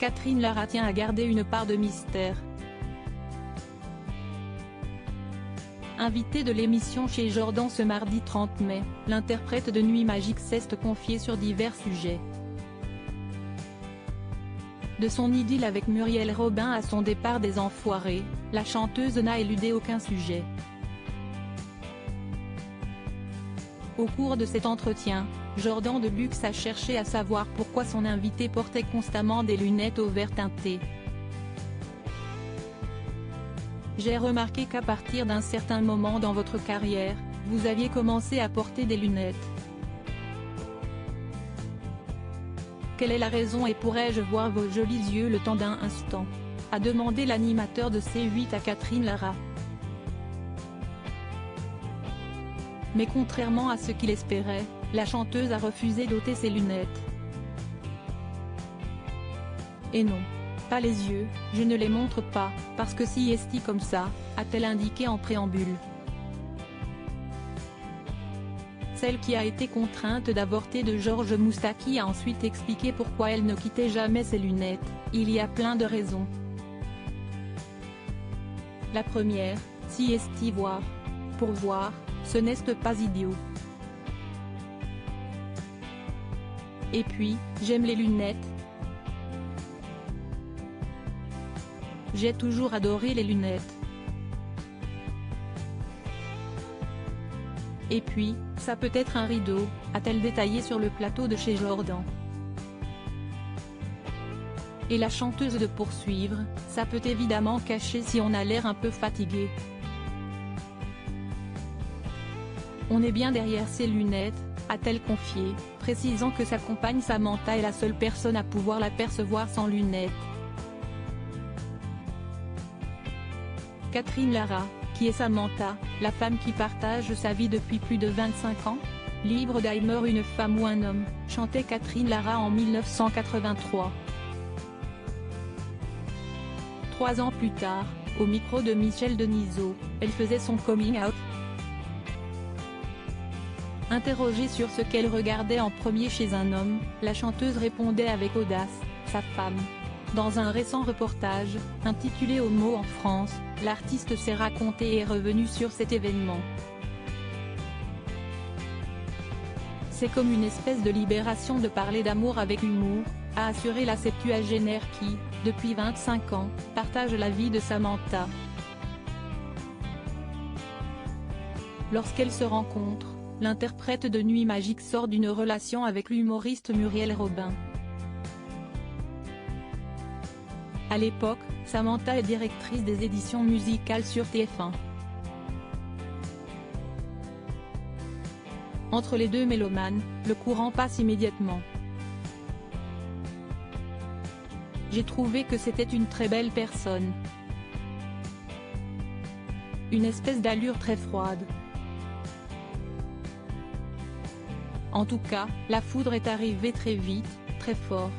Catherine Lara tient à garder une part de mystère. Invitée de l'émission chez Jordan ce mardi 30 mai, l'interprète de Nuit Magique s'est confiée sur divers sujets. De son idylle avec Muriel Robin à son départ des Enfoirés, la chanteuse n'a éludé aucun sujet. Au cours de cet entretien, Jordan de Luxe a cherché à savoir pourquoi son invité portait constamment des lunettes au vert teinté. J'ai remarqué qu'à partir d'un certain moment dans votre carrière, vous aviez commencé à porter des lunettes. Quelle est la raison et pourrais-je voir vos jolis yeux le temps d'un instant ? A demandé l'animateur de C8 à Catherine Lara. Mais contrairement à ce qu'il espérait, la chanteuse a refusé d'ôter ses lunettes. Et non. Pas les yeux, je ne les montre pas, parce que si est comme ça, a-t-elle indiqué en préambule. Celle qui a été contrainte d'avorter de Georges Moustaki a ensuite expliqué pourquoi elle ne quittait jamais ses lunettes. Il y a plein de raisons. La première, si est voir. Pour voir, ce n'est pas idiot. Et puis, j'aime les lunettes. J'ai toujours adoré les lunettes. Et puis, ça peut être un rideau, a-t-elle détaillé sur le plateau de chez Jordan. Et la chanteuse de poursuivre, ça peut évidemment cacher si on a l'air un peu fatigué. On est bien derrière ses lunettes, a-t-elle confié, précisant que sa compagne Samantha est la seule personne à pouvoir l'apercevoir sans lunettes. Catherine Lara, qui est Samantha, la femme qui partage sa vie depuis plus de 25 ans ? Libre d'Aimer une femme ou un homme, chantait Catherine Lara en 1983. 3 ans plus tard, au micro de Michel Denisot, elle faisait son coming out. Interrogée sur ce qu'elle regardait en premier chez un homme, la chanteuse répondait avec audace, sa femme. Dans un récent reportage, intitulé Homo en France, l'artiste s'est raconté et est revenu sur cet événement. C'est comme une espèce de libération de parler d'amour avec humour, a assuré la septuagénaire qui, depuis 25 ans, partage la vie de Samantha. Lorsqu'elles se rencontrent, l'interprète de Nuit Magique sort d'une relation avec l'humoriste Muriel Robin. À l'époque, Samantha est directrice des éditions musicales sur TF1. Entre les deux mélomanes, le courant passe immédiatement. J'ai trouvé que c'était une très belle personne. Une espèce d'allure très froide. En tout cas, la foudre est arrivée très vite, très fort.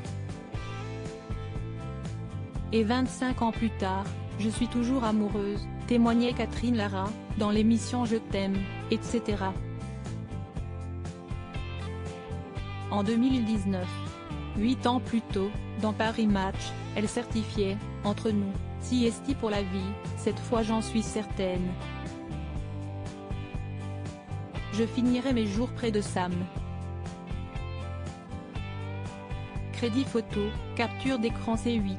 Et 25 ans plus tard, je suis toujours amoureuse, témoignait Catherine Lara, dans l'émission Je t'aime, etc. En 2019, 8 ans plus tôt, dans Paris Match, elle certifiait, entre nous, si est pour la vie, cette fois j'en suis certaine. Je finirai mes jours près de Sam. Crédit photo, capture d'écran C8.